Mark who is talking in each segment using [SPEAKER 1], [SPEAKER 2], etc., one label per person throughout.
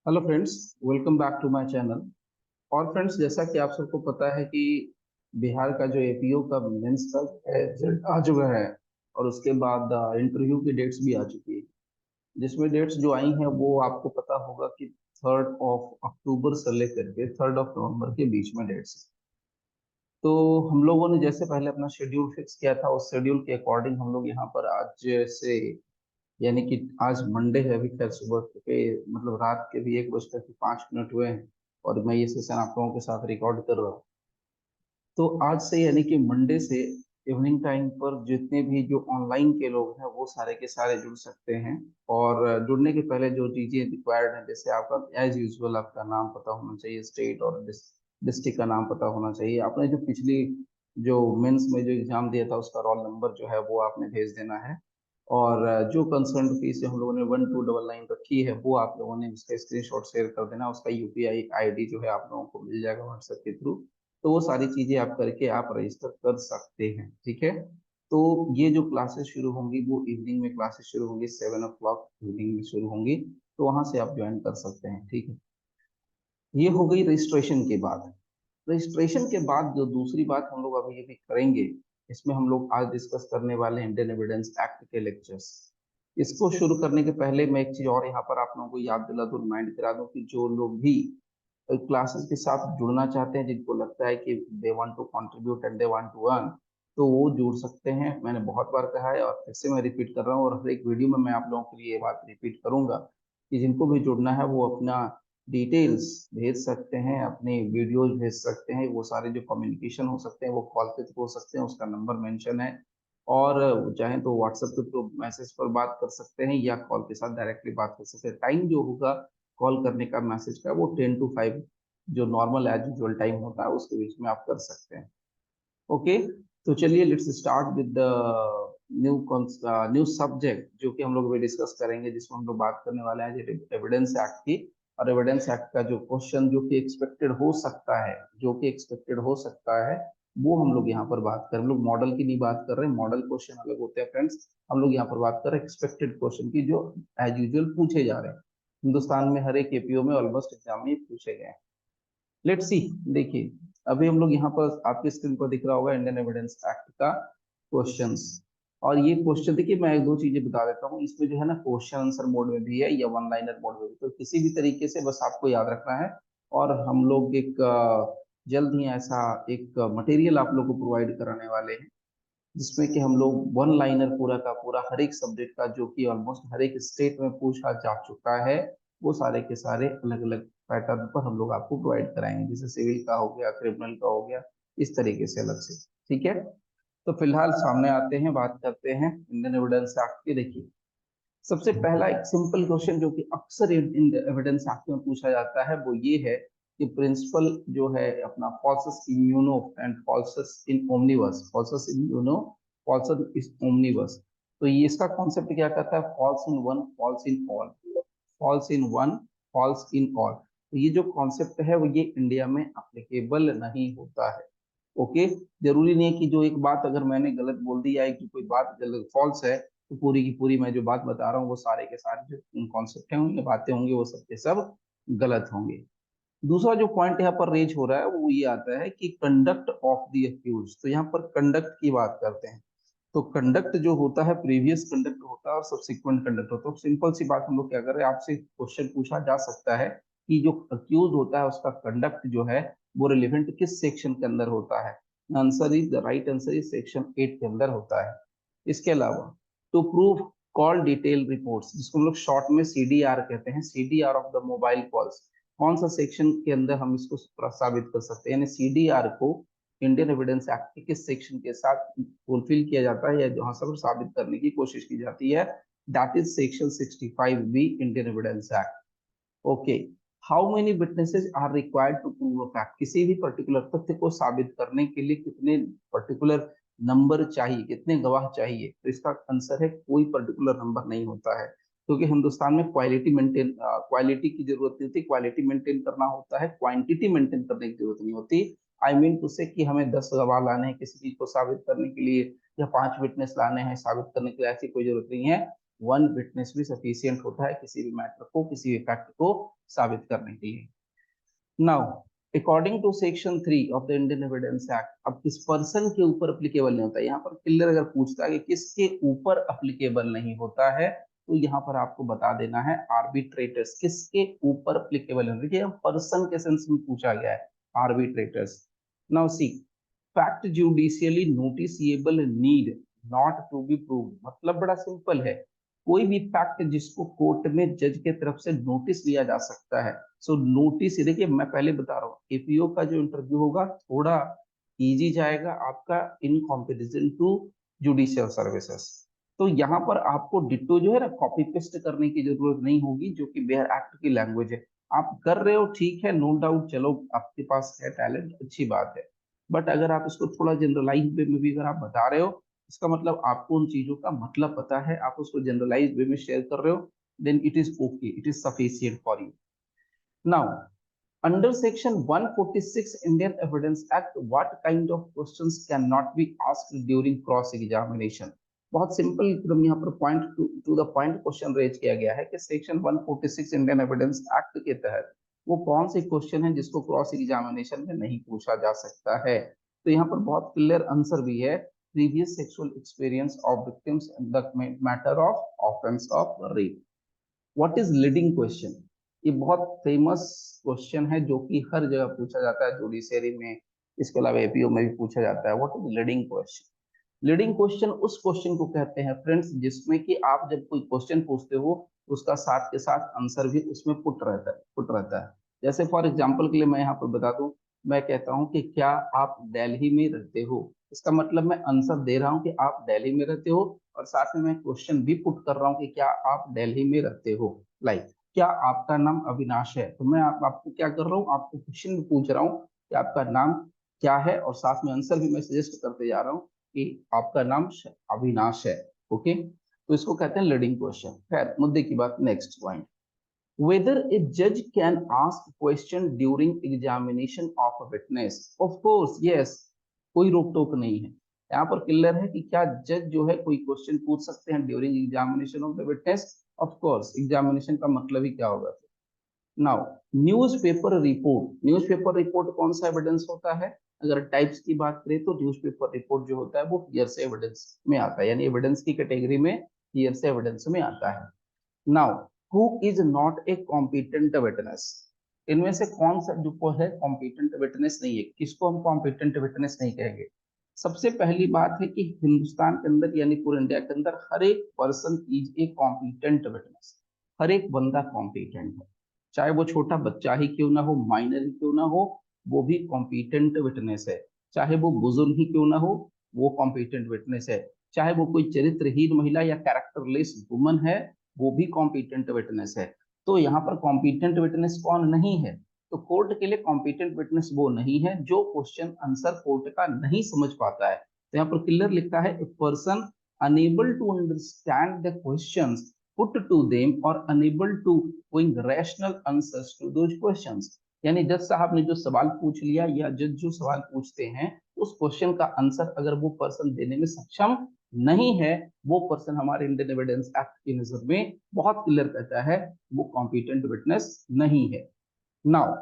[SPEAKER 1] Hello friends, welcome back to my channel. और friends, जैसा कि आप सबको पता है कि बिहार का जो एपीओ का मेंस का रिजल्ट आ चुका है और उसके बाद इंटरव्यू की डेट्स भी आ चुकी है। जिसमें डेट्स जो आई हैं वो आपको पता होगा कि 3 अक्टूबर से लेकर के 3 नवंबर के बीच में डेट्स। तो हम लोगों ने जैसे पहले अपना शेड्यूल फिक्स किया था, उस शेड्यूल के अकॉर्डिंग हम लोग यहाँ पर आज से, यानी कि आज मंडे है, अभी खैर सुबह के मतलब रात के भी 1 बजकर के 5 मिनट हुए हैं और मैं ये सेशन आप लोगों के साथ रिकॉर्ड कर रहा हूँ। तो आज से यानी कि मंडे से इवनिंग टाइम पर जितने भी जो ऑनलाइन के लोग हैं वो सारे के सारे जुड़ सकते हैं। और जुड़ने के पहले जो चीजें रिक्वायर्ड है, जैसे आपका एज यूजुअल आपका नाम पता होना चाहिए, स्टेट और डिस्ट्रिक्ट का नाम पता होना चाहिए। आपने जो पिछली जो मेंस में जो एग्जाम दिया था उसका रोल नंबर जो है वो आपने भेज देना है। और जो कंसर्न फीस हम लोगों ने 1299 रखी है वो आप लोगों ने उसका स्क्रीनशॉट शेयर कर देना। उसका यूपीआई आईडी जो है आप लोगों को मिल जाएगा व्हाट्सएप के थ्रू। तो वो सारी चीजें आप करके आप रजिस्टर कर सकते हैं, ठीक है। तो ये जो क्लासेस शुरू होंगी वो इवनिंग में क्लासेस शुरू होंगी, 7 o'clock इवनिंग में शुरू होंगी। तो वहां से आप ज्वाइन कर सकते हैं, ठीक है। ये हो गई रजिस्ट्रेशन के बाद। रजिस्ट्रेशन के बाद जो दूसरी बात हम लोग अभी ये भी करेंगे, इसमें हम लोग आज डिस्कस करने वाले हैं इंडियन एविडेंस एक्ट के लेक्चर्स। इसको शुरू करने के पहले मैं एक चीज और यहाँ पर आप लोगों को याद दिला दूं, रिमाइंड करा दूं कि जो लोग भी क्लासेस के साथ जुड़ना चाहते हैं, जिनको लगता है कि they want to contribute and they want to earn, तो वो जुड़ सकते हैं। मैंने बहुत बार कहा है और फिर से मैं रिपीट कर रहा हूँ, और हर एक वीडियो में मैं आप लोगों के लिए ये बात रिपीट करूंगा कि जिनको भी जुड़ना है वो अपना डिटेल्स भेज सकते हैं, अपने वीडियोज भेज सकते हैं। वो सारे जो कम्युनिकेशन हो सकते हैं वो कॉल के थ्रू हो सकते हैं, उसका नंबर मेंशन है। और चाहे तो व्हाट्सएप के थ्रू मैसेज पर बात कर सकते हैं या कॉल के साथ डायरेक्टली बात कर सकते हैं। टाइम जो होगा कॉल करने का, मैसेज का, वो 10 to 5 जो नॉर्मल एज यूजुअल टाइम होता है उसके बीच में आप कर सकते हैं। ओके, तो चलिए let's start with the new new subject जो कि हम लोग अभी डिस्कस करेंगे, जिसमें हम लोग बात करने वाले हैं एविडेंस एक्ट की। और एविडेंस एक्ट का जो क्वेश्चन जो कि एक्सपेक्टेड हो सकता है, जो कि एक्सपेक्टेड हो सकता है, वो हम लोग यहाँ पर बात कर रहे हैं। हम लोग मॉडल की नहीं बात कर रहे हैं, मॉडल क्वेश्चन अलग होते हैं फ्रेंड्स। हम लोग यहाँ पर बात कर रहे हैं एक्सपेक्टेड क्वेश्चन की, जो एज यूजुअल पूछे जा रहे हैं। हिंदुस्तान में हर एक एपीओ में ऑलमोस्ट एग्जाम में पूछे गए हैं। लेट्स सी, देखिए अभी हम लोग यहाँ पर आपकी स्क्रीन पर दिख रहा होगा इंडियन एविडेंस एक्ट का क्वेश्चंस। और ये क्वेश्चन देखिए, मैं एक दो चीजें बता देता हूँ। इसमें जो है ना क्वेश्चन आंसर मोड में भी है या वन लाइनर मोड में भी, तो किसी भी तरीके से बस आपको याद रखना है। और हम लोग एक जल्द ही ऐसा एक मटेरियल आप लोग को प्रोवाइड कराने वाले हैं, जिसमें कि हम लोग वन लाइनर पूरा का पूरा हर एक सब्जेक्ट का, जो कि ऑलमोस्ट हर एक स्टेट में पूछा जा चुका है, वो सारे के सारे अलग अलग पैटर्न पर हम लोग आपको प्रोवाइड कराएंगे। जैसे सिविल का हो गया, क्रिमिनल का हो गया, इस तरीके से अलग से, ठीक है। तो फिलहाल सामने आते हैं, बात करते हैं इंडियन एविडेंस एक्ट की। देखिए सबसे पहला एक सिंपल क्वेश्चन जो कि अक्सर इन एविडेंस एक्ट में पूछा जाता है वो ये है कि प्रिंसिपल जो है अपना falsus in uno and falsus in omnibus, falsus in uno, falsus in omnibus. तो ये इसका कॉन्सेप्ट क्या कहता है? False in one, false in all, false in one, false in all. तो ये जो कॉन्सेप्ट है वो ये इंडिया में अप्लीकेबल नहीं होता है। ओके, जरूरी नहीं है कि जो एक बात अगर मैंने गलत बोल दी या एक कोई बात गलत फॉल्स है तो पूरी की पूरी मैं जो बात बता रहा हूँ वो सारे के सारे जो कॉन्सेप्ट होंगे, बातें होंगी, वो सब के सब गलत होंगे। दूसरा जो पॉइंट यहाँ पर रेज हो रहा है वो ये आता है कि कंडक्ट ऑफ द अक्यूज। तो यहाँ पर कंडक्ट की बात करते हैं। तो कंडक्ट जो होता है, प्रीवियस कंडक्ट होता है और सब्सिक्वेंट कंडक्ट होता है। तो सिंपल सी बात हम लोग क्या कर रहे हैं, आपसे क्वेश्चन पूछा जा सकता है कि जो अक्यूज होता है उसका कंडक्ट जो है वो रिलेवेंट किस सेक्शन के अंदर होता है। Answer is the right answer is section 8 के अंदर होता है। इसके अलावा to prove call detail reports, जिसको हम लोग शॉर्ट में सीडीआर कहते हैं, CDR of the mobile calls, कौन सा सेक्शन के अंदर हम इसको साबित कर सकते हैं? यानी सीडीआर को इंडियन एविडेंस एक्ट के किस सेक्शन के साथ फुलफिल किया जाता है या जहां सब साबित करने की कोशिश की जाती है? That is section 65 B Indian Evidence Act. Okay, how many witnesses are required to prove a fact? किसी भी पर्टिकुलर तथ्य को साबित करने के लिए कितने पर्टिकुलर नंबर चाहिए, कितने गवाह चाहिए? तो इसका आंसर है कोई पर्टिकुलर नंबर नहीं होता है, क्योंकि हिंदुस्तान में क्वालिटी की जरूरत नहीं होती, क्वालिटी मेंटेन करना होता है, क्वांटिटी मेंटेन करने की जरूरत नहीं होती। आई मीन टू से कि हमें 10 गवाह लाने हैं किसी चीज को साबित करने के लिए या 5 विटनेस लाने हैं साबित करने के लिए, ऐसी कोई जरूरत नहीं है। वन विटनेस भी सफिशियंट होता है किसी भी मैटर को, किसी भी फैक्ट को साबित करने के लिए। Now according to section 3 of the Indian Evidence Act, अब किस पर्सन के ऊपर अप्लीकेबल नहीं होता है। यहाँ पर क्लियर अगर पूछता है कि किसके ऊपर अप्लीकेबल नहीं होता है, तो यहाँ पर आपको बता देना है आर्बिट्रेटर्स, किसके ऊपर अप्लीकेबल है। देखिए पर्सन के सेंस में पूछा गया है, arbitrators. Now see fact judicially noticeable need not to be prove, मतलब बड़ा सिंपल है, कोई भी फैक्ट जिसको कोर्ट में जज के तरफ से नोटिस लिया जा सकता है। सो नोटिस, देखिए मैं पहले बता रहा हूँ एपीओ का जो इंटरव्यू होगा थोड़ा इजी जाएगा आपका इन कॉम्पेरिजन टू जुडिशियल सर्विसेज। तो यहाँ पर आपको डिट्टो जो है ना कॉपी पेस्ट करने की जरूरत नहीं होगी, जो कि बेयर एक्ट की लैंग्वेज है। आप कर रहे हो ठीक है, नो डाउट, चलो आपके पास है टैलेंट, अच्छी बात है। बट अगर आप इसको थोड़ा जनरलाइज वे में भी अगर आप बता रहे हो, इसका मतलब आपको उन चीजों का मतलब पता है, आप उसको जनरलाइज वे में शेयर कर रहे हो, then it is okay, it is sufficient for you. Now under section 146 Indian Evidence Act, what kind of questions cannot be asked during cross examination? बहुत सिंपल एकदम यहाँ पर point to the point question raise किया गया है कि section 146 Indian Evidence Act के तहत वो कौन से क्वेश्चन है जिसको क्रॉस एग्जामिनेशन में नहीं पूछा जा सकता है। तो यहाँ पर बहुत क्लियर आंसर भी है, previous sexual experience of victims in the matter of offence of rape. What is leading question, ये बहुत फेमस क्वेश्चन है जो कि हर जगह पूछा जाता है जुडिशरी में, इसके अलावा एपीओ में भी पूछा जाता है। What is leading question? Leading question उस क्वेश्चन को कहते हैं फ्रेंड्स जिसमें कि आप जब कोई क्वेश्चन पूछते हो उसका साथ के साथ आंसर भी उसमें पुट रहता है। जैसे फॉर एग्जांपल के लिए मैं यहाँ पर बता दूं, मैं कहता हूँ कि क्या आप दिल्ली में रहते हो, इसका मतलब मैं आंसर दे रहा हूँ कि आप दिल्ली में रहते हो, और साथ में मैं क्वेश्चन भी पुट कर रहा हूँ कि क्या आप दिल्ली में रहते हो। लाइक क्या आपका नाम अविनाश है, तो मैं आपको क्या कर रहा हूँ, आपको क्वेश्चन भी पूछ रहा हूँ कि आपका नाम क्या है, और साथ में आंसर भी मैं सजेस्ट करते जा रहा हूँ कि आपका नाम अविनाश है। ओके, तो इसको कहते हैं लीडिंग क्वेश्चन। खैर मुद्दे की बात, next point, whether a judge can ask question during examination of a witness, of course yes, कोई रोक टोक नहीं है। यहाँ पर क्लियर है कि क्या जज जो है कोई क्वेश्चन पूछ सकते हैं during examination of the witness. Of course, examination का मतलब ही क्या होगा। Now newspaper report, newspaper report कौन सा एविडेंस होता है, अगर टाइप्स की बात करें तो न्यूज़पेपर रिपोर्ट जो होता है वो हियरसे एविडेंस में आता है, यानी एविडेंस की कैटेगरी में हियरसे एविडेंस में आता है। Now who is not A competent witness, इनमें से कौन सा जो है कॉम्पिटेंट विटनेस नहीं है, किसको हम कॉम्पिटेंट विटनेस नहीं कहेंगे। सबसे पहली बात है कि हिंदुस्तान के अंदर यानी पूरे इंडिया के अंदर हर एक person is a competent witness, हर एक बंदा कॉम्पिटेंट है, चाहे वो छोटा बच्चा ही क्यों ना हो, माइनर ही क्यों ना हो, वो भी कॉम्पिटेंट विटनेस है। चाहे वो बुजुर्ग ही क्यों ना हो, वो कॉम्पिटेंट विटनेस है। चाहे वो कोई चरित्रहीन महिला या कैरेक्टरलेस वुमन है, वो भी कॉम्पिटेंट विटनेस है। तो यहाँ पर कॉम्पिटेंट विटनेस कौन नहीं है, तो कोर्ट के लिए कॉम्पिटेंट विटनेस वो नहीं है जो क्वेश्चन आंसर कोर्ट का नहीं समझ पाता है। तो यहाँ पर क्लियर लिखता है, a person enable to understand the questions put to them or unable to bring rational answers to those questions। यानी जज साहब ने जो सवाल पूछ लिया या जज जो सवाल पूछते हैं उस क्वेश्चन का आंसर अगर वो पर्सन देने में सक्षम नहीं है, वो पर्सन हमारे इंडियन एविडेंस एक्ट की नजर में बहुत क्लियर कहता है वो कॉम्पिटेंट विटनेस नहीं है। Now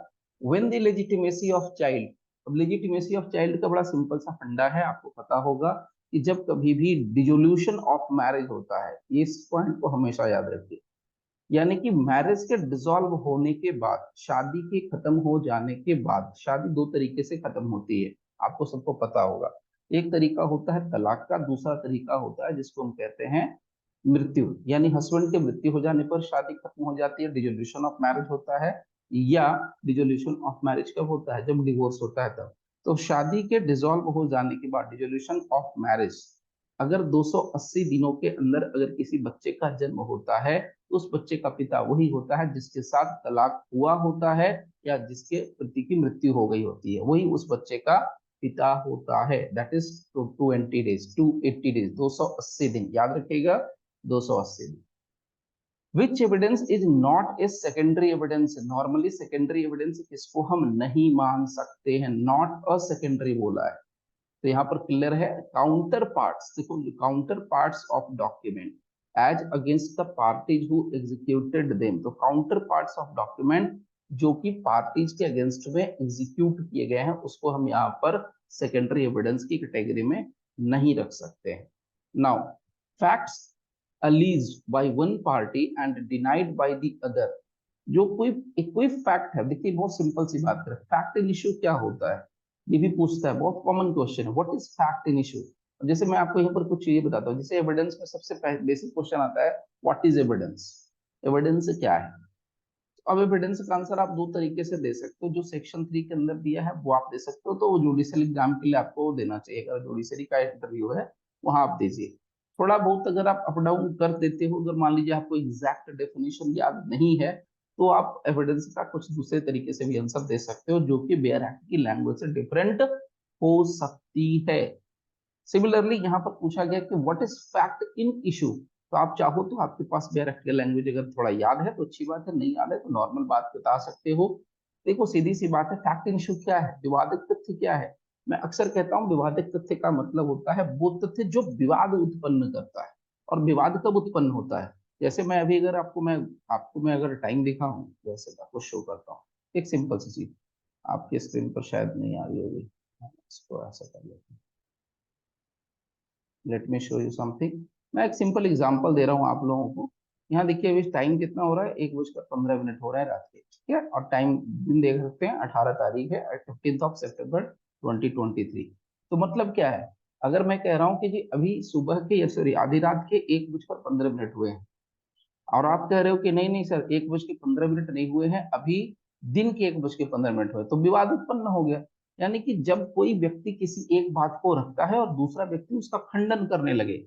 [SPEAKER 1] when the legitimacy of child, अब लेजिटिमेसी ऑफ चाइल्ड का बड़ा सिंपल सा फंडा है, आपको पता होगा कि जब कभी भी डिसोल्यूशन ऑफ मैरिज होता है, इस पॉइंट को हमेशा याद रखिए, यानी कि मैरिज के डिसॉल्व होने के बाद, शादी के खत्म हो जाने के बाद, शादी दो तरीके से खत्म होती है, आपको सबको पता होगा। एक तरीका होता है तलाक का, दूसरा तरीका होता है जिसको हम कहते हैं मृत्यु, यानी हस्बैंड की मृत्यु हो जाने पर शादी खत्म हो जाती है, डिसोल्यूशन ऑफ मैरिज होता है। या डिसोल्यूशन ऑफ मैरिज कब होता है, जब डिवोर्स होता है तब। तो शादी के डिसॉल्व हो जाने के बाद, डिसोल्यूशन ऑफ मैरिज, अगर 280 दिनों के अंदर अगर किसी बच्चे का जन्म होता है तो उस बच्चे का पिता वही होता है जिसके साथ तलाक हुआ होता है या जिसके पति की मृत्यु हो गई होती है, वही उस बच्चे का पिता होता है। दैट इज 220 डेज, 280 डेज, 280 दिन, याद रखिएगा 280 दिन। Which evidence is not a secondary evidence, normally secondary evidence किसको हम नहीं मान सकते हैं, नॉट अ सेकेंडरी बोला है। तो यहाँ पर क्लियर है, काउंटर पार्ट्स, देखो counter parts of document, as against the parties who executed them. तो काउंटर पार्ट्स ऑफ डॉक्यूमेंट जो कि पार्टीज के अगेंस्ट में एग्जीक्यूट किए गए हैं उसको हम यहाँ पर सेकेंडरी एविडेंस की कैटेगरी में नहीं रख सकते हैं। Now facts alleged by one party and denied by the other। जो कोई फैक्ट है, देखिए बहुत सिंपल सी बात करें, फैक्ट इन इश्यू क्या होता है ये भी पूछता है, बहुत कॉमन क्वेश्चन है, what is fact in issue. जैसे मैं आपको यहाँ पर कुछ चीजें बताता हूँ, जैसे एविडेंस में सबसे बेसिक क्वेश्चन आता है व्हाट इज एविडेंस, एविडेंस क्या है। अब एविडेंस का आंसर आप दो तरीके से दे सकते हो, जो सेक्शन 3 के अंदर दिया है वो आप दे सकते हो, तो वो जुडिशियल एग्जाम के लिए आपको देना चाहिए, अगर जुडिशरी का इंटरव्यू है वहां आप दीजिए। थोड़ा बहुत अगर आप अप डाउन कर देते हो, अगर मान लीजिए आपको एग्जैक्ट डेफिनेशन याद नहीं है, तो आप एविडेंस का कुछ दूसरे तरीके से भी आंसर दे सकते हो, जो कि बेयर एक्ट की लैंग्वेज से डिफरेंट हो सकती है। सिमिलरली यहाँ पर पूछा गया कि what is fact in issue, तो आप चाहो तो आपके पास बेयर एक्ट लैंग्वेज अगर थोड़ा याद है तो अच्छी बात है, नहीं याद है तो नॉर्मल बात बता सकते हो। देखो सीधी सी बात है, फैक्ट इन इशू क्या है, विवादित तथ्य क्या है। मैं अक्सर कहता हूँ विवादित तथ्य का मतलब होता है वो तथ्य जो विवाद उत्पन्न करता है। और विवाद कब उत्पन्न होता है, जैसे मैं अभी अगर आपको मैं अगर टाइम दिखाऊं, जैसे आपको शो करता हूँ एक सिंपल सी चीज, आपकी स्क्रीन पर शायद नहीं आ रही होगी, इसको ऐसा कर लेते हैं, let me show you something. मैं एक सिंपल एग्जांपल दे रहा हूँ आप लोगों को। यहाँ देखिए अभी टाइम कितना हो रहा है, 1:15 हो रहा है रात के, ठीक है, और टाइम दिन देख सकते हैं 18 तारीख है, 15 सितंबर 2023। तो मतलब क्या है, अगर मैं कह रहा हूँ कि जी अभी सुबह के या सॉरी आधी रात के 1:15 हुए हैं, और आप कह रहे हो कि नहीं नहीं सर 1:15 नहीं हुए हैं, अभी दिन के 1:15 हुए, तो विवाद उत्पन्न हो गया। यानी कि जब कोई व्यक्ति किसी एक बात को रखता है और दूसरा व्यक्ति उसका खंडन करने लगे,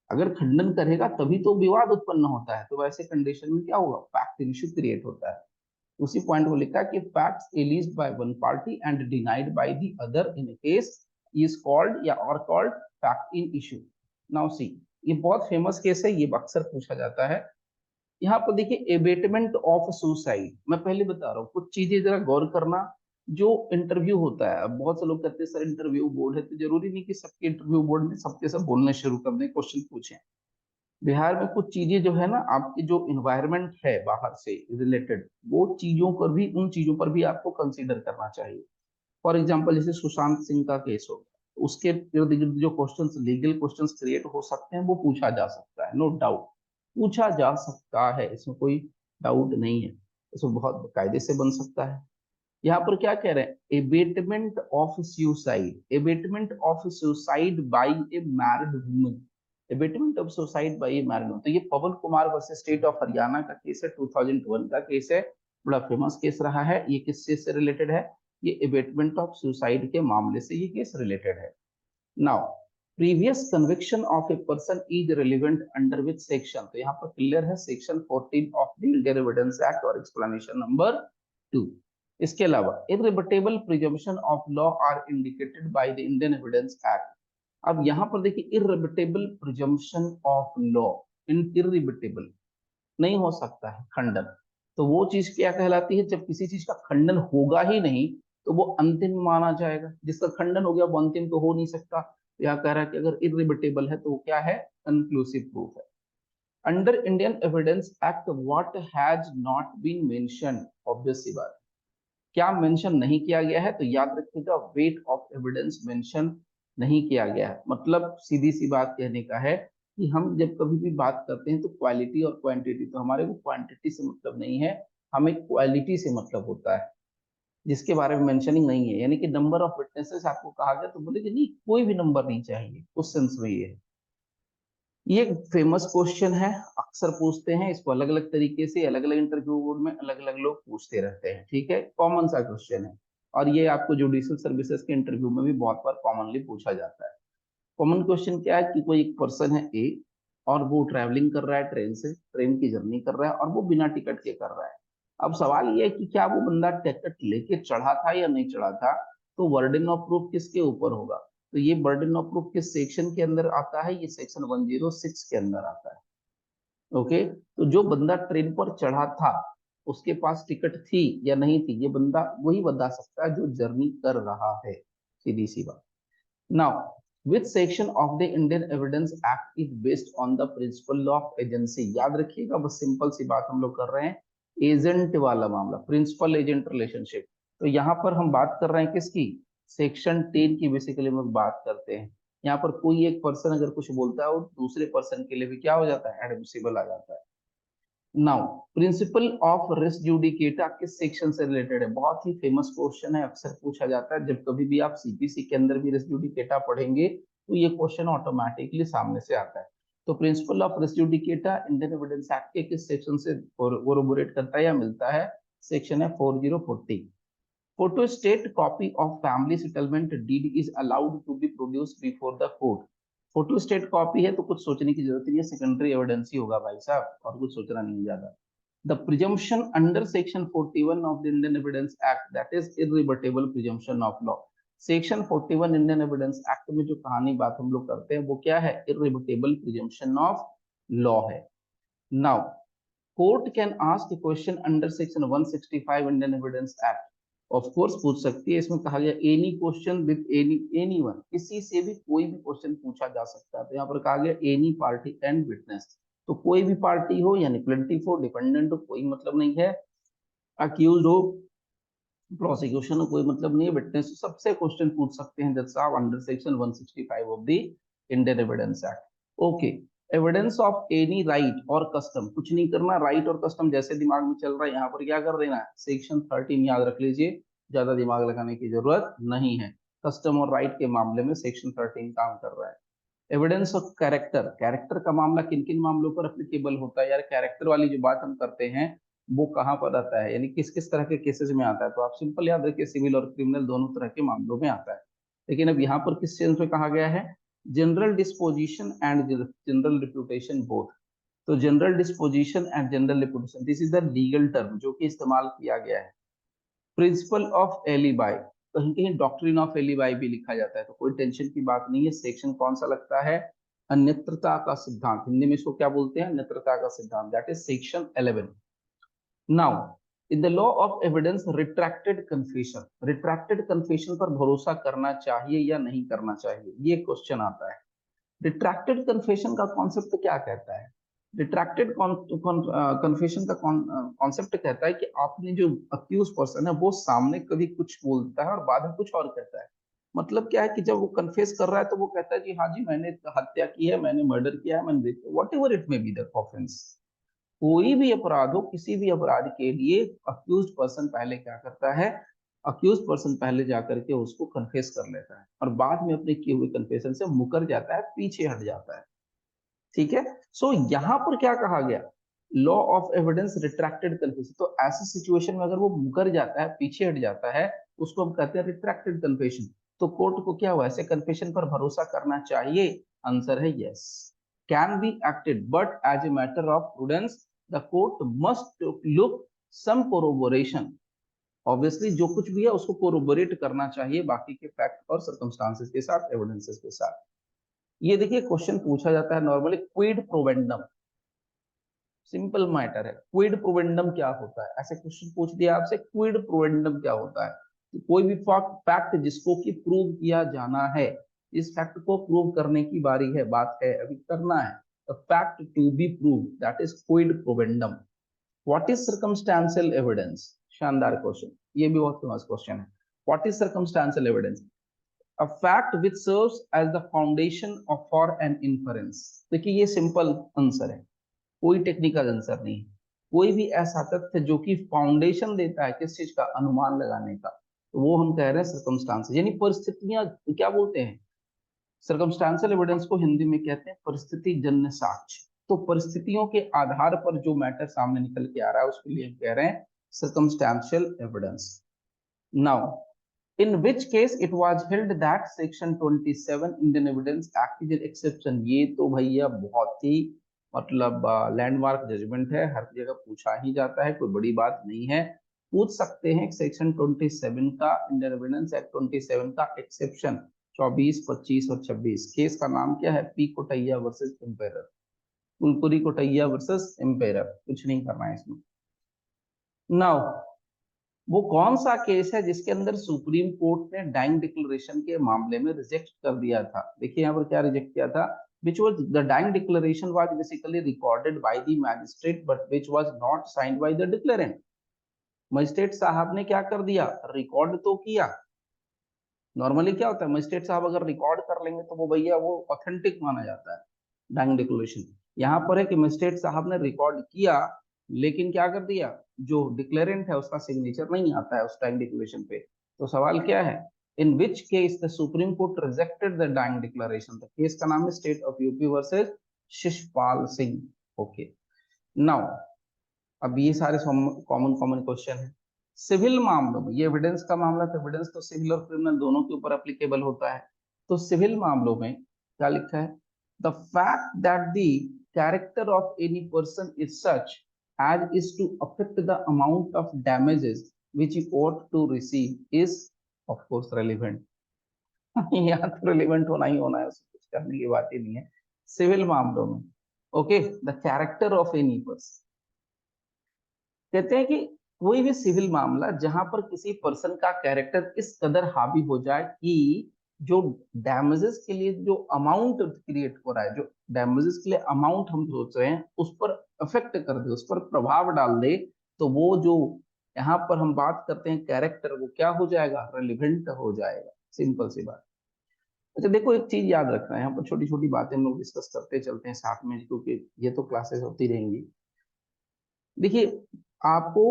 [SPEAKER 1] अगर खंडन करेगा तभी तो विवाद उत्पन्न होता है, तो वैसे कंडीशन में क्या होगा, फैक्ट इशू क्रिएट होता है। उसी पॉइंट को लिखा कि facts alleged by one party and denied by the other in case is called या और called fact in issue. Now see, ये बहुत फेमस केस है, ये अक्सर पूछा जाता है। यहाँ पर देखिए एबेटमेंट ऑफ सुसाइड, मैं पहले बता रहा हूँ कुछ चीजें जरा गौर करना। जो इंटरव्यू होता है, अब बहुत से लोग कहते हैं सर इंटरव्यू बोर्ड है, तो जरूरी नहीं कि सबके इंटरव्यू बोर्ड में सबके सब बोलने शुरू कर दें, क्वेश्चन पूछें। बिहार में कुछ चीजें जो है ना, आपकी जो इन्वायरमेंट है बाहर से रिलेटेड, वो चीजों पर भी, उन चीजों पर भी आपको कंसीडर करना चाहिए। फॉर एग्जाम्पल जैसे सुशांत सिंह का केस हो गया, उसके इर्द गिर्द जो क्वेश्चंस, लीगल क्वेश्चंस क्रिएट हो सकते हैं वो पूछा जा सकता है, नो डाउट पूछा जा सकता है, इसमें कोई डाउट नहीं है, इसमें बहुत कायदे से बन सकता है। यहाँ पर क्या कह रहे हैं, abetment of suicide, abetment of suicide by a married woman, abetment of suicide by a married woman. तो ये Pawan Kumar versus state of Haryana का केस है, 2001 का केस है, बड़ा फेमस केस रहा है। ये किस चीज से रिलेटेड है, ये एबेटमेंट ऑफ सुसाइड के मामले से ये केस रिलेटेड है। Now previous conviction of a person is relevant under which section, तो यहाँ पर क्लियर है section 14 of the Indian Evidence Act और एक्सप्लेनेशन नंबर 2। इसके अलावा irrebuttable presumption of law are indicated by the Indian Evidence Act. अब यहाँ पर देखिए irrebuttable presumption of law, in irrebuttable नहीं हो सकता है खंडन, तो वो चीज क्या कहलाती है, जब किसी चीज का खंडन होगा ही नहीं तो वो अंतिम माना जाएगा, जिसका खंडन हो गया वो अंतिम तो हो नहीं सकता। तो यहाँ कह रहा है कि अगर इरिबेटेबल है तो वो क्या है, कंक्लूसिव प्रूफ है। Under Indian Evidence Act what has not been mention, obvious सी बात, क्या मेंशन नहीं किया गया है, तो याद रखिएगा वेट ऑफ एविडेंस मेंशन नहीं किया गया है। मतलब सीधी सी बात कहने का है कि हम जब कभी भी बात करते हैं तो क्वालिटी और क्वांटिटी, तो हमारे को क्वांटिटी से मतलब नहीं है, हमें क्वालिटी से मतलब होता है, जिसके बारे में मेंशनिंग नहीं है। यानी कि नंबर ऑफ विटनेसेस आपको कहा गया तो बोले कि नहीं कोई भी नंबर नहीं चाहिए, उस सेंस में ये है। ये फेमस क्वेश्चन है, अक्सर पूछते हैं इसको अलग अलग तरीके से, अलग अलग इंटरव्यू बोर्ड में अलग अलग लोग पूछते रहते हैं, ठीक है, कॉमन सा क्वेश्चन है। और ये आपको जुडिशियल सर्विसेज के इंटरव्यू में भी बहुत बार कॉमनली पूछा जाता है। कॉमन क्वेश्चन क्या है कि कोई एक पर्सन है ए, और वो ट्रैवलिंग कर रहा है ट्रेन से, ट्रेन की जर्नी कर रहा है, और वो बिना टिकट के कर रहा है। अब सवाल ये है कि क्या वो बंदा टिकट लेके चढ़ा था या नहीं चढ़ा था, तो वर्डन ऑफ प्रूफ किसके ऊपर होगा, तो ये बर्डन ऑफ प्रूफ किस सेक्शन के अंदर आता है, ये सेक्शन 106 के अंदर आता है। ओके, तो जो बंदा ट्रेन पर चढ़ा था उसके पास टिकट थी या नहीं थी, ये बंदा वही बता सकता है जो जर्नी कर रहा है, सीधी सी बात। Now which section of the Indian Evidence act is based on the principle of agency. याद रखिएगा, बस सिंपल सी बात हम लोग कर रहे हैं, एजेंट वाला मामला, प्रिंसिपल एजेंट रिलेशनशिप। तो यहाँ पर हम बात कर रहे हैं किसकी, सेक्शन 10 की बेसिकली हम बात करते हैं। यहाँ पर कोई एक पर्सन अगर कुछ बोलता है और दूसरे पर्सन के लिए भी क्या हो जाता है, एडमिसिबल आ जाता है। Now principle of res judicata किस सेक्शन से रिलेटेड है, बहुत ही फेमस क्वेश्चन है, अक्सर पूछा जाता है। जब कभी भी आप सीपीसी के अंदर भी रेस जुडिकेटा पढ़ेंगे तो ये क्वेश्चन ऑटोमेटिकली सामने से आता है। तो principle of res judicata Indian Evidence Act के किस सेक्शन से कोरबोरेट करता है या मिलता है, सेक्शन है 4040। Photostat copy of family settlement deed is allowed to be produced before the court. Photostat copy है तो कुछ सोचने की जरूरत नहीं है, सेकेंडरी एविडेंस ही होगा भाई साहब, और कुछ सोचना नहीं ज्यादा। The presumption under section 41 of the Indian Evidence Act, that is irrebuttable presumption of law। Section 41 Indian Evidence act में जो कहानी बात हम लोग करते हैं वो क्या है, irrebuttable presumption of law है। Now court can ask a question under section 165 Indian Evidence Act। Of course पूछ सकती है, इसमें कहा गया एनी क्वेश्चन विद एनीवन, किसी से भी कोई भी क्वेश्चन पूछा जा सकता है। तो यहाँ पर कहा गया एनी पार्टी एंड विटनेस, तो कोई भी पार्टी हो यानी प्लेंटिफ हो, डिपेंडेंट हो, कोई मतलब नहीं है, अक्यूज हो, प्रोसिक्यूशन हो, कोई मतलब नहीं है, विटनेस हो, सबसे क्वेश्चन पूछ सकते हैं जज साहब under section 165 of the Indian Evidence Act. Okay, evidence of any right और कस्टम, कुछ नहीं करना, राइट और कस्टम जैसे दिमाग में चल रहा है यहाँ पर क्या कर देना है, सेक्शन 13 याद रख लीजिए, ज्यादा दिमाग लगाने की जरूरत नहीं है। कस्टम और राइट के मामले में सेक्शन 13 काम कर रहा है। एविडेंस ऑफ कैरेक्टर, कैरेक्टर का मामला किन किन मामलों पर एप्लीकेबल होता है यार, कैरेक्टर वाली जो बात हम करते हैं वो कहाँ पर आता है, यानी किस किस तरह के केसेस में आता है, तो आप सिंपल याद रखिए सिविल और क्रिमिनल दोनों तरह के मामलों में आता है। लेकिन अब यहाँ पर किस सेंस में कहा गया है, general disposition and general reputation both. तो general disposition and general reputation, this is the legal term जो कि इस्तेमाल किया गया है। प्रिंसिपल ऑफ एलिबाई, कहीं कहीं डॉक्ट्रिन ऑफ एलिबाई भी लिखा जाता है, तो कोई टेंशन की बात नहीं है। सेक्शन कौन सा लगता है, अन्यत्रता का सिद्धांत, हिंदी में इसको क्या बोलते हैं, अन्यत्रता का सिद्धांत, that is section 11। Now in the law of evidence retracted confession, retracted confession पर भरोसा करना चाहिए या नहीं करना चाहिए, ये क्वेश्चन आता है। रिट्रैक्टेड कन्फेशन का कॉन्सेप्ट क्या कहता है, रिट्रैक्टेड कन्फेशन का कॉन्सेप्ट कहता है कि आपने जो अक्यूज पर्सन है वो सामने कभी कुछ बोलता है और बाद में कुछ और कहता है। मतलब क्या है कि जब वो कन्फेस कर रहा है तो वो कहता है जी हाँ जी मैंने हत्या की है, मैंने मर्डर किया है, मैंने what ever it may be the offence, कोई भी अपराध हो, किसी भी अपराध के लिए अक्यूज पर्सन पहले क्या करता है, अक्यूज पर्सन पहले जाकर के उसको कन्फेस कर लेता है और बाद में अपने किए हुए कन्फेशन से मुकर जाता है, पीछे हट जाता है। ठीक है, सो यहां पर क्या कहा गया, law of evidence retracted confession, तो ऐसी सिचुएशन में अगर वो मुकर जाता है, पीछे हट जाता है, उसको हम कहते हैं रिट्रैक्टेड कन्फेशन। तो कोर्ट को क्या हुआ, ऐसे कन्फेशन पर भरोसा करना चाहिए, आंसर है yes. Can be acted but as a matter of prudence the court must look some corroboration, obviously जो कुछ भी है उसको कोरोबोरेट करना चाहिए बाकी के फैक्ट और सर्कमस्टांसेस के साथ, एविडेंसेस के साथ। ये देखिए क्वेश्चन पूछा जाता है नॉर्मली, क्विड प्रोवेंडम, सिंपल मैटर है, क्विड प्रोवेंडम क्या होता है, ऐसे क्वेश्चन पूछ दिया आपसे, क्विड प्रोवेंडम क्या होता है, तो कोई भी फैक्ट जिसको कि प्रूव किया जाना है, इस फैक्ट को प्रूव करने की बारी है, बात है अभी करना है, the fact to be prove, that is quid probandum. What is circumstantial evidence, शानदार क्वेश्चन, ये भी बहुत फेमस क्वेश्चन है। What is circumstantial evidence, a fact which serves as the foundation of for an inference। देखिए ये simple answer है, कोई technical answer नहीं है, कोई भी ऐसा तथ्य जो कि फाउंडेशन देता है किस चीज का, अनुमान लगाने का, तो वो हम कह रहे हैं सर्कमस्टांस, यानी परिस्थितियां, क्या बोलते हैं, सर्कमस्टांशियल एविडेंस को हिंदी में कहते हैं परिस्थिति जन्य साक्ष्य। तो परिस्थितियों के आधार पर जो मैटर सामने निकल के आ रहा है उसके लिए हम कह रहे हैं circumstantial evidence. Now in which case it was held that section 27 Indian Evidence Act is an exception। ये तो भैया बहुत ही मतलब लैंडमार्क जजमेंट है, हर जगह पूछा ही जाता है, कोई बड़ी बात नहीं है, पूछ सकते हैं। सेक्शन 27 का, इंडियन एविडेंस एक्ट 27 का एक्सेप्शन 24, 25 और 26, केस का नाम क्या है, P Kotaiah versus Emperor, Kulpuri Kotaiah versus Emperor, कुछ नहीं करना है इसमें। नाउ वो कौन सा केस है जिसके अंदर सुप्रीम कोर्ट ने डाइंग डिक्लेरेशन के मामले में रिजेक्ट कर दिया था? देखिए यहाँ पर क्या रिजेक्ट किया था, which was the dying declaration was basically recorded by the magistrate but which was not signed by the declarant। Magistrate साहब ने क्या कर दिया, रिकॉर्ड तो किया। नॉर्मली क्या होता है, मजिस्ट्रेट साहब अगर रिकॉर्ड कर लेंगे तो वो भैया वो ऑथेंटिक माना जाता है डाइंग डिक्लेरेशन। यहाँ पर है कि मजिस्ट्रेट साहब ने रिकॉर्ड किया लेकिन क्या कर दिया, जो डिक्लेरेंट है उसका सिग्नेचर नहीं आता है उस डाइंग डिक्लेरेशन पे। तो सवाल क्या है, in which case the supreme court rejected the dying declaration? The case का नाम है state of UP versus Shishpal Singh. Okay, now अब ये सारे कॉमन कॉमन क्वेश्चन है। सिविल मामलों में, ये एविडेंस का मामला, तो एविडेंस तो सिविल और क्रिमिनल दोनों के ऊपर एप्लीकेबल होता है। तो सिविल मामलों में क्या लिखा है, the fact that the character of any person is such as is to affect the amount of damages which he ought to receive is of course relevant। यहाँ तो रिलेवेंट होना ही होना है, उसको कुछ करने की बात ही नहीं है सिविल मामलों में। Okay, the character of any person, कहते हैं कि कोई भी सिविल मामला जहां पर किसी पर्सन का कैरेक्टर इस कदर हावी हो जाए कि जो डैमेजेस के लिए जो अमाउंट क्रिएट हो रहा है, जो डैमेजेस के लिए अमाउंट हम सोच रहे हैं उस पर अफेक्ट कर दे, उस पर प्रभाव डाल दे, तो वो जो यहाँ पर हम बात करते हैं कैरेक्टर, वो क्या हो जाएगा, रेलिवेंट हो जाएगा। सिंपल सी बात। अच्छा देखो, एक चीज याद रखना है, यहाँ पर छोटी छोटी बातें हम लोग डिस्कस करते चलते हैं साथ में, क्योंकि ये तो क्लासेस होती रहेंगी। देखिए, आपको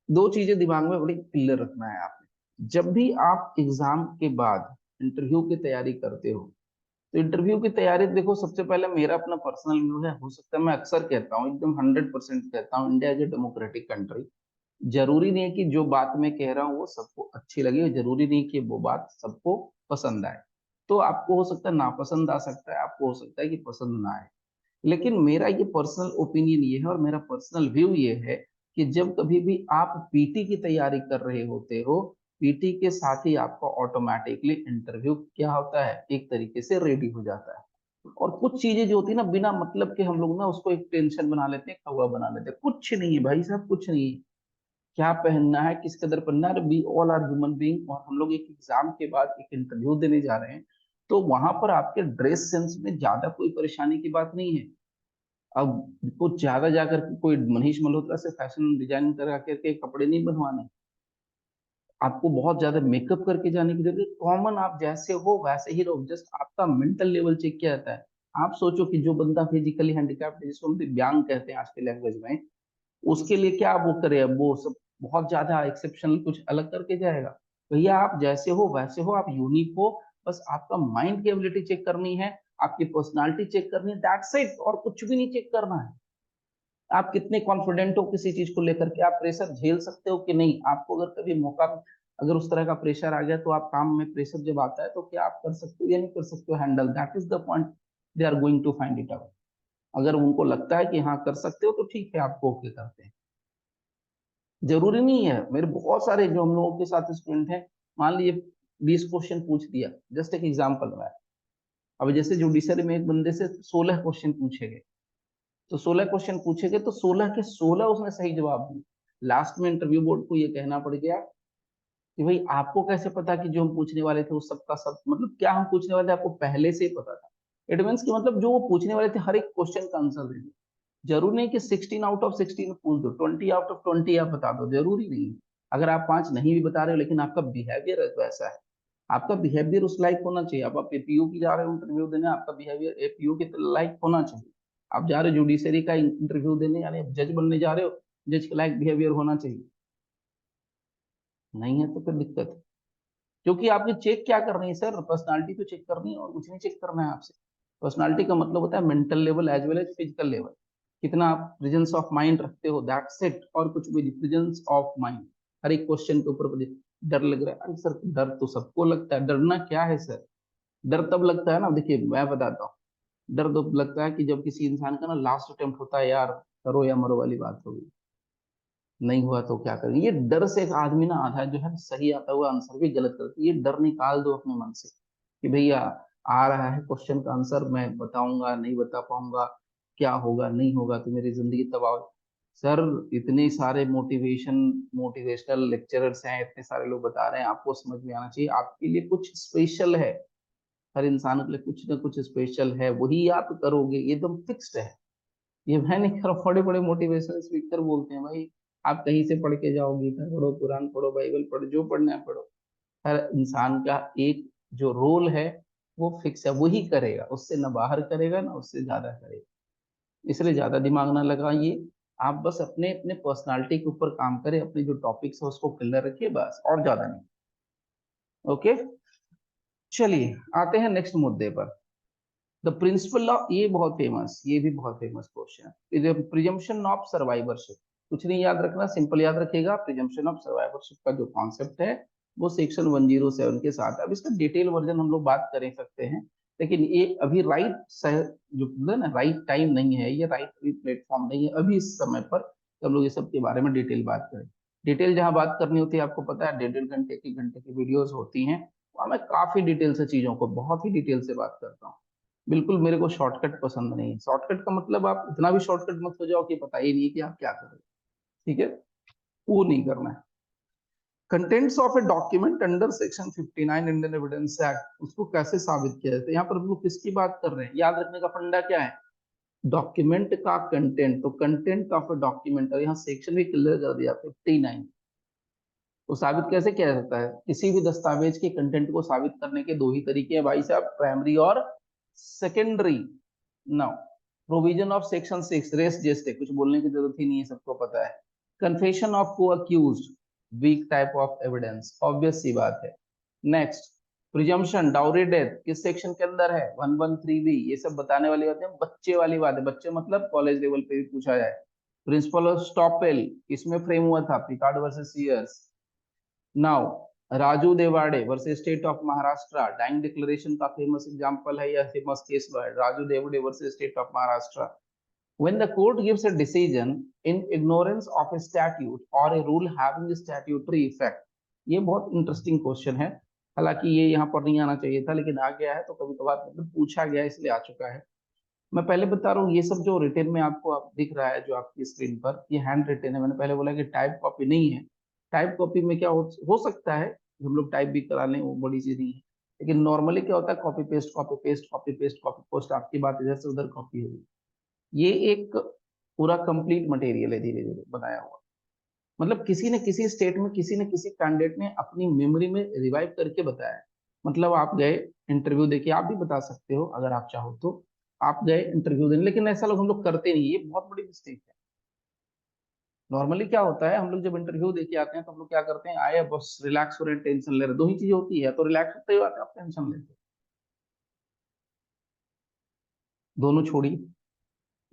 [SPEAKER 1] दो चीजें दिमाग में बड़ी क्लियर रखना है। आपने जब भी आप एग्जाम के बाद इंटरव्यू की तैयारी करते हो, तो इंटरव्यू की तैयारी देखो, सबसे पहले मेरा अपना पर्सनल व्यू है, हो सकता है मैं अक्सर कहता हूँ, एकदम 100% कहता हूँ, India is a democratic country. जरूरी नहीं है कि जो बात मैं कह रहा हूँ वो सबको अच्छी लगे, जरूरी नहीं कि वो बात सबको पसंद आए। तो आपको हो सकता है नापसंद आ सकता है, आपको हो सकता है कि पसंद ना आए। लेकिन मेरा ये पर्सनल ओपिनियन ये है और मेरा पर्सनल व्यू ये है कि जब कभी भी आप पीटी की तैयारी कर रहे होते हो, पीटी के साथ ही आपका ऑटोमेटिकली इंटरव्यू क्या होता है, एक तरीके से रेडी हो जाता है। और कुछ चीजें जो होती है ना, बिना मतलब के हम लोग ना उसको एक टेंशन बना लेते हैं, कौवा बना लेते हैं। कुछ नहीं है भाई साहब, कुछ नहीं है। क्या पहनना है, किस कदर पहनना है, we all are human being, और हम लोग एक एग्जाम के बाद एक इंटरव्यू देने जा रहे हैं। तो वहां पर आपके ड्रेस सेंस में ज्यादा कोई परेशानी की बात नहीं है। अब कुछ ज्यादा जाकर के कोई मनीष मल्होत्रा से फैशन डिजाइनिंग करा करके कपड़े नहीं बनवाने, आपको बहुत ज्यादा मेकअप करके जाने की जरूरत। कॉमन आप जैसे हो वैसे ही रहो, जस्ट आपका मेंटल लेवल चेक किया जाता है। आप सोचो कि जो बंदा फिजिकली हैंडिकैप्ड है, जिसको हम दिव्यांग कहते हैं आज के लैंग्वेज में, उसके लिए क्या वो करे, अब वो सब बहुत ज्यादा एक्सेप्शनल कुछ अलग करके जाएगा? भैया आप जैसे हो वैसे हो, आप यूनिक हो, बस आपका माइंड की एबिलिटी चेक करनी है, आपकी पर्सनालिटी चेक करनी है, दैट्स इट, और कुछ भी नहीं चेक करना है। आप कितने कॉन्फिडेंट हो किसी चीज को लेकर के, आप प्रेशर झेल सकते हो कि नहीं। आपको अगर कभी मौका, अगर उस तरह का प्रेशर आ गया, तो आप काम में प्रेशर जब आता है तो क्या आप कर सकते हो या नहीं कर सकते हो handle, that is the point they are going to find it out. अगर उनको लगता है कि हाँ कर सकते हो तो ठीक है, आपको ओके करते हैं। जरूरी नहीं है, मेरे बहुत सारे जो हम लोगों के साथ स्टूडेंट हैं, मान लीजिए 20 क्वेश्चन पूछ दिया, जस्ट एक एग्जाम्पल में। अब जैसे जुडिशरी में एक बंदे से 16 क्वेश्चन पूछे गए, तो 16 क्वेश्चन पूछे गए तो 16 के 16 उसने सही जवाब दिए। लास्ट में इंटरव्यू बोर्ड को ये कहना पड़ गया कि भाई आपको कैसे पता कि जो हम पूछने वाले थे वो सबका सब, मतलब क्या हम पूछने वाले थे आपको पहले से ही पता था? इट मीन्स कि मतलब जो वो पूछने वाले थे हर एक क्वेश्चन का आंसर दे दो। जरूरी नहीं कि 16 आउट ऑफ 16 पूछ दो, 20 आउट ऑफ 20 आप बता दो, जरूरी नहीं है। अगर आप 5 नहीं भी बता रहे हो लेकिन आपका बिहेवियर वैसा है, आपका बिहेवियर उस लाइक होना चाहिए। आप एपीयू की जा रहे हो इंटरव्यू देने, आपका बिहेवियर एपीयू के लाइक होना चाहिए। आप जा रहे हो जुडिशरी का इंटरव्यू देने, यानी जज बनने जा रहे हो, जज के लाइक बिहेवियर होना चाहिए। नहीं है तो फिर दिक्कत है। क्योंकि आपकी चेक क्या करनी है सर, पर्सनालिटी तो चेक करनी है और कुछ नहीं चेक करना है आपसे। पर्सनालिटी का मतलब होता है mental level as well as physical level, कितना आप प्रेजेंस ऑफ माइंड रखते हो, दैट्स इट, और कुछ भी। प्रेजेंस ऑफ माइंड, हर एक क्वेश्चन के ऊपर डर लग रहा है, अरे सर डर तो सबको लगता है, डरना क्या है सर? डर तब लगता है ना, देखिए मैं बताता हूँ, डर तब लगता है कि जब किसी इंसान का ना लास्ट अटेम्प्ट होता है, यार करो या मरो वाली बात होगी, नहीं हुआ तो क्या करेंगे। ये डर से एक आदमी ना आधा जो है सही आता हुआ आंसर भी गलत करता है। ये डर निकाल दो अपने मन से कि भैया आ रहा है क्वेश्चन का आंसर, मैं बताऊंगा नहीं बता पाऊंगा, क्या होगा नहीं होगा तो मेरी जिंदगी तबाह हो। सर इतने सारे मोटिवेशनल लेक्चरर्स हैं, इतने सारे लोग बता रहे हैं, आपको समझ में आना चाहिए आपके लिए कुछ स्पेशल है। हर इंसान के लिए कुछ ना कुछ स्पेशल है, वही आप करोगे, ये एकदम फिक्स्ड है। ये मैं नहीं कर, बड़े बड़े मोटिवेशनल स्पीकर बोलते हैं भाई आप कहीं से पढ़ के जाओ, गीता पढ़ो, कुरान पढ़ो, बाइबल पढ़ो, जो पढ़ना है पढ़ो। हर इंसान का एक जो रोल है वो फिक्स है, वही करेगा, उससे ना बाहर करेगा ना उससे ज्यादा करेगा। इसलिए ज्यादा दिमाग ना लगाइए, आप बस अपने अपने पर्सनालिटी के ऊपर काम करें, अपने जो टॉपिक्स है उसको क्लियर रखिए बस, और ज्यादा नहीं। ओके, चलिए आते हैं नेक्स्ट मुद्दे पर। द प्रिंसिपल लॉ, ये बहुत फेमस, ये भी बहुत फेमस क्वेश्चन है, प्रिजम्पशन ऑफ सर्वाइवरशिप। कुछ नहीं याद रखना, सिंपल याद रखिएगा, प्रिजम्पशन ऑफ सर्वाइवरशिप का जो कॉन्सेप्ट है वो सेक्शन 107 के साथ। अब इसका डिटेल वर्जन हम लोग बात कर सकते हैं, लेकिन ये अभी जो है ना, राइट टाइम नहीं है, ये राइट प्लेटफॉर्म नहीं है अभी इस समय पर कि हम लोग ये सब के बारे में डिटेल बात करें। डिटेल जहां बात करनी होती है आपको पता है, 1.5 घंटे की घंटे की वीडियोस होती हैं, वहां मैं काफी डिटेल से चीजों को बहुत ही डिटेल से बात करता हूँ। बिल्कुल मेरे को शॉर्टकट पसंद नहीं है। शॉर्टकट का मतलब आप इतना भी शॉर्टकट मत हो जाओ कि पता ही नहीं कि आप क्या कर रहे हो, ठीक है, वो नहीं करना है। Contents of a document under section 59 Indian Evidence act, उसको कैसे साबित किया जाता है, यहाँ पर हम लोग किसकी बात कर रहे हैं, याद रखने का फंडा क्या है, डॉक्यूमेंट का कंटेंट। तो कंटेंट ऑफ ए डॉक्यूमेंट, और यहाँ सेक्शन भी क्लियर कर दिया 59। तो साबित कैसे किया जाता है, किसी भी दस्तावेज के कंटेंट को साबित करने के दो ही तरीके हैं भाई साहब, प्राइमरी और secondary. Now provision of section 6 res gestae, कुछ बोलने की जरूरत ही नहीं है, सबको पता है। Confession of co accused, weak type of evidence, obvious सी बात है। नेक्स्ट, प्रिजम्पशन डाउरी डेथ किस सेक्शन के अंदर है, 113B। ये सब बताने वाली बातें, बच्चे वाली बात है, बच्चे मतलब कॉलेज लेवल पे भी पूछा जाए। प्रिंसिपल ऑफ स्टॉपेल किसमें फ्रेम हुआ था, Pickard versus Sears. Now Raju Devade versus state of Maharashtra, dying declaration का फेमस एग्जांपल है, या फेमस केस लॉ है, Raju Devade versus state of Maharashtra. When the court gives a decision in ignorance of a statute or a rule having a statutory effect, ये बहुत interesting question है, हालांकि ये यहाँ पर नहीं आना चाहिए था लेकिन आ गया है, तो कभी कभार मतलब पूछा गया इसलिए आ चुका है। मैं पहले बता रहा हूँ, ये सब जो रिटर्न में आपको आप दिख रहा है जो आपकी स्क्रीन पर, ये हैंड रिटन है। मैंने पहले बोला कि टाइप कॉपी नहीं है। टाइप कॉपी में क्या हो सकता है कि हम लोग टाइप भी करा लें, वो बड़ी चीज नहीं है, लेकिन नॉर्मली क्या होता है, copy paste copy paste copy paste copy post, आपकी बात इधर से उधर कॉपी होगी। ये एक पूरा कंप्लीट मटेरियल है, धीरे धीरे बनाया हुआ। मतलब किसी न किसी स्टेट में किसी न किसी कैंडिडेट ने अपनी मेमोरी में रिवाइव करके बताया है। मतलब आप गए इंटरव्यू देके, आप भी बता सकते हो अगर आप चाहो तो, आप गए इंटरव्यू देने, लेकिन ऐसा लोग हम लोग करते नहीं, ये बहुत बड़ी मिस्टेक है। नॉर्मली क्या होता है, हम लोग जब इंटरव्यू देके आते हैं तो हम लोग क्या करते हैं, आए बस रिलैक्स हो रहे हैं, टेंशन ले रहे, दो ही चीजें होती है, तो रिलैक्स होते ही आते हैं, आप टेंशन लेते हैं। दोनों छोड़िए,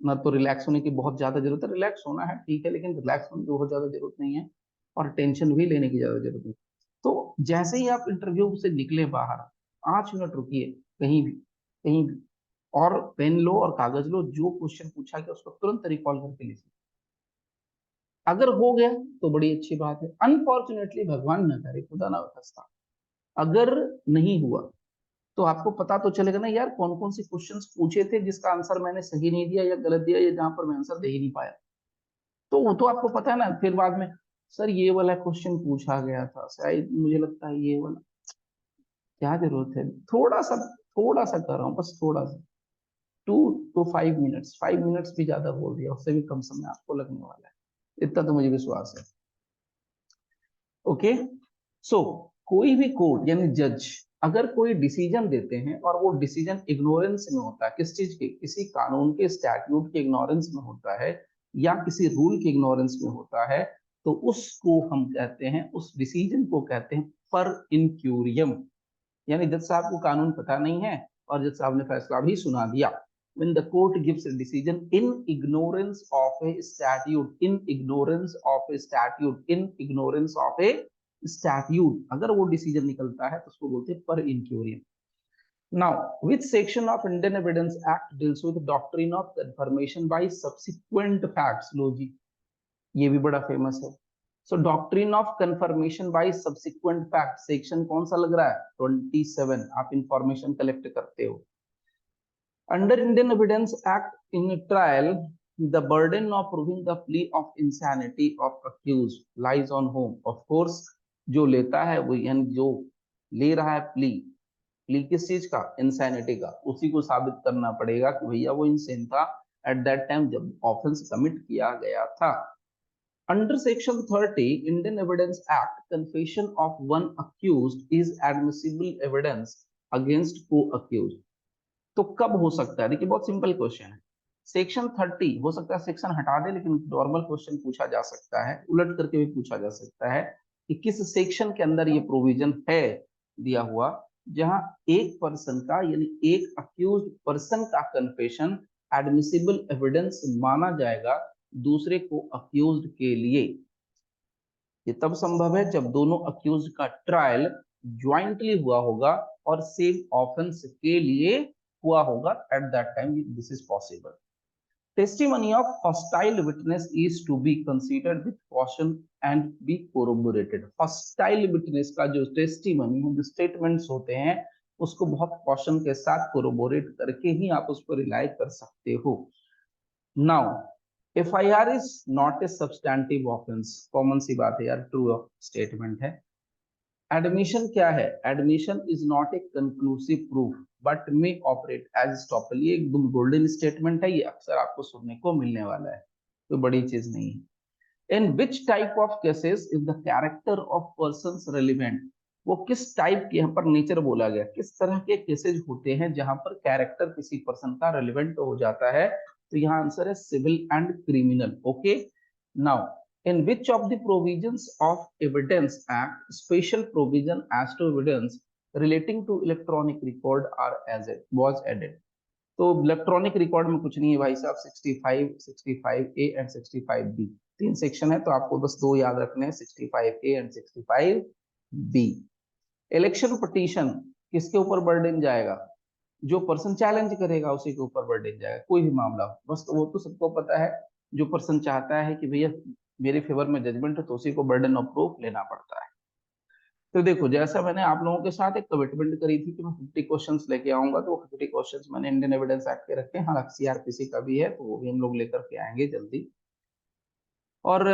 [SPEAKER 1] ना तो रिलैक्स होने की बहुत ज्यादा जरूरत है, रिलैक्स होना है ठीक है, लेकिन रिलैक्स होने की बहुत ज्यादा जरूरत नहीं है, और टेंशन भी लेने की ज्यादा जरूरत नहीं। तो जैसे ही आप इंटरव्यू से निकले बाहर, 5 मिनट रुकिए, कहीं भी, कहीं भी, और पेन लो और कागज लो, जो क्वेश्चन पूछा गया उसको तुरंत रिकॉल करके लिखिए। अगर हो गया तो बड़ी अच्छी बात है, अनफॉर्चुनेटली भगवान न करे, खुदा ना खास्ता, अगर नहीं हुआ तो आपको पता तो चलेगा ना यार, कौन कौन से क्वेश्चंस पूछे थे जिसका आंसर मैंने सही नहीं दिया या गलत दिया, या जहां पर मैं आंसर दे ही नहीं पाया। तो वो तो आपको पता है ना, फिर बाद में सर ये वाला क्वेश्चन पूछा गया था, शायद मुझे लगता है ये वाला, क्या जरूरत है, थोड़ा सा कर रहा हूँ बस, थोड़ा सा, 2 to 5 मिनट्स, 5 मिनट्स भी ज्यादा बोल दिया, उससे भी कम समय आपको लगने वाला है, इतना तो मुझे विश्वास है। ओके, सो कोई भी कोर्ट यानी जज अगर कोई डिसीजन देते हैं और वो डिसीजन इग्नोरेंस में होता है, किस चीज के, किसी कानून के स्टैट्यूट के इग्नोरेंस में होता है, या किसी रूल के इग्नोरेंस में होता है, तो उसको हम कहते हैं, उस डिसीजन को कहते हैं पर इंक्यूरियम। यानी जज साहब को कानून पता नहीं है और जज साहब ने फैसला भी सुना दिया। when the court gives a decision in ignorance of a statute, in ignorance of a statute, in ignorance of a statute, अगर वो डिसीजन निकलता है तो उसको बोलते हैं पर इंक्यूरियम। Now, which section of Indian Evidence Act deals with doctrine of confirmation by subsequent facts? लो जी, ये भी बड़ा फेमस है। So doctrine of confirmation by subsequent fact, section कौन सा लग रहा है, 27। आप इंफॉर्मेशन कलेक्ट करते हो under Indian Evidence act in trial, the burden of proving the plea of insanity of accused lies on whom? Of course, जो लेता है वो, यानी जो ले रहा है प्ली किस चीज का? इंसैनिटी का। उसी को साबित करना पड़ेगा कि भैया वो इंसेन था एट दैट टाइम जब ऑफेंस कमिट किया गया था। Under section 30 Indian Evidence act, confession of one accused is admissible evidence against को अक्यूज्ड। तो कब हो सकता है? देखिए बहुत सिंपल क्वेश्चन है। सेक्शन 30 हो सकता है सेक्शन हटा दे, लेकिन नॉर्मल क्वेश्चन पूछा जा सकता है, उलट करके भी पूछा जा सकता है कि किस सेक्शन के अंदर ये प्रोविजन है दिया हुआ, जहां एक पर्सन का, यानी एक अक्यूज्ड पर्सन का कन्फेशन एडमिसिबल एविडेंस माना जाएगा दूसरे को अक्यूज्ड के लिए। ये तब संभव है जब दोनों अक्यूज्ड का ट्रायल ज्वाइंटली हुआ होगा और सेम ऑफेंस के लिए हुआ होगा। At that time this is possible. Testimony of hostile witness is to be considered with caution and be corroborated. Hostile witness का जो testimony है, जो statements होते हैं, उसको बहुत caution के साथ corroborate करके ही आप उस पर rely कर सकते हो। Now, FIR is not a substantive offense. Common सी बात है यार, true statement है। एडमिशन क्या है? Admission is not a conclusive proof but may operate as estoppel. ये एकदम गोल्डन स्टेटमेंट है, ये अक्सर आपको सुनने को मिलने वाला है, कोई बड़ी चीज नहीं है। In which type of cases is the character of persons relevant? वो किस टाइप के, यहाँ पर नेचर बोला गया, किस तरह के केसेस होते हैं जहां पर कैरेक्टर किसी पर्सन का रेलिवेंट हो जाता है? तो यहाँ आंसर है civil and criminal. Okay, now in which of the provisions of evidence act special provision as to evidence relating to electronic record are as it was added? तो electronic record में कुछ नहीं है भाई साहब, 65, 65A एंड 65B, तीन section है, तो आपको बस दो याद रखने हैं, 65A and 65B। Election petition किसके ऊपर बर्डन जाएगा? जो पर्सन चैलेंज करेगा उसी के ऊपर बर्डन जाएगा, कोई भी मामला हो। बस वो तो सबको पता है, जो पर्सन चाहता है कि भैया मेरे फेवर में जजमेंट है, तो उसी को बर्डन ऑफ प्रूफ लेना पड़ता है। तो देखो, जैसा मैंने आप लोगों के साथ एक कमिटमेंट करी थी कि मैं 50 क्वेश्चंस लेके आऊंगा, तो 50 क्वेश्चंस मैंने इंडियन एविडेंस एक्ट के रखे हैं। हाँ, सीआरपीसी का भी है, तो वो भी हम लोग लेकर के आएंगे जल्दी। और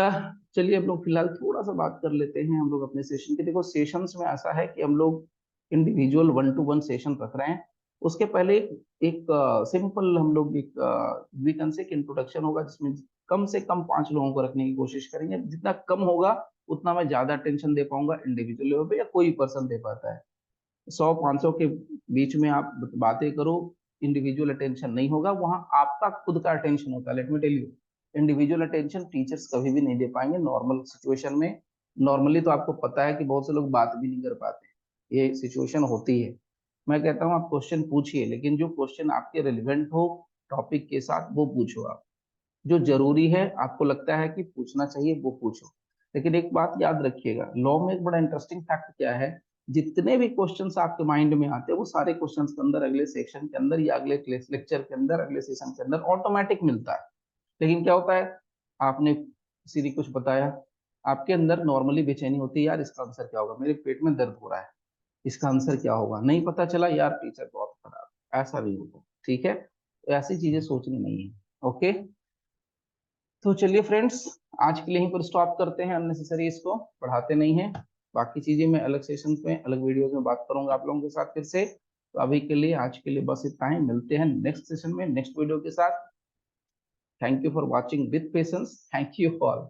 [SPEAKER 1] चलिए हम लोग फिलहाल थोड़ा सा बात कर लेते हैं हम लोग अपने सेशन की। देखो सेशंस में ऐसा है कि हम लोग इंडिविजुअल 1-to-1 सेशन रख रहे हैं। उसके पहले एक सिंपल हम लोग एक वीकेंड से इंट्रोडक्शन होगा, जिसमें कम से कम 5 लोगों को रखने की कोशिश करेंगे। जितना कम होगा उतना मैं ज्यादा अटेंशन दे पाऊंगा इंडिविजुअल लेवल पे, या कोई पर्सन दे पाता है। 100-500 के बीच में आप बातें करो, इंडिविजुअल अटेंशन नहीं होगा, वहां आपका खुद का अटेंशन होता है। Let me tell you, individual attention teachers कभी भी नहीं दे पाएंगे नॉर्मल सिचुएशन में। नॉर्मली तो आपको पता है कि बहुत से लोग बात भी नहीं कर पाते, ये सिचुएशन होती है। मैं कहता हूँ आप क्वेश्चन पूछिए, लेकिन जो क्वेश्चन आपके रिलेवेंट हो टॉपिक के साथ वो पूछो। आप जो जरूरी है, आपको लगता है कि पूछना चाहिए, वो पूछो। लेकिन एक बात याद रखिएगा, लॉ में एक बड़ा इंटरेस्टिंग फैक्ट क्या है, जितने भी क्वेश्चंस आपके माइंड में आते हैं वो सारे क्वेश्चंस के अंदर अगले सेक्शन के अंदर या अगले लेक्चर के अंदर, अगले सेशन के अंदर ऑटोमेटिक मिलता है। लेकिन क्या होता है, आपने किसी ने कुछ बताया, आपके अंदर नॉर्मली बेचैनी होती है, यार इसका आंसर क्या होगा, मेरे पेट में दर्द हो रहा है, इसका आंसर क्या होगा, नहीं पता चला, यार टीचर बहुत खराब, ऐसा भी होता है। ठीक है, तो ऐसी चीजें सोचनी नहीं है। ओके, तो चलिए फ्रेंड्स, आज के लिए यहीं पर स्टॉप करते हैं, अननेसेसरी इसको पढ़ाते नहीं है। बाकी चीजें मैं अलग सेशन में, अलग वीडियोस में बात करूंगा आप लोगों के साथ फिर से। तो अभी के लिए, आज के लिए बस इतना ही। मिलते हैं नेक्स्ट सेशन में नेक्स्ट वीडियो के साथ। Thank you for watching with patience. Thank you all.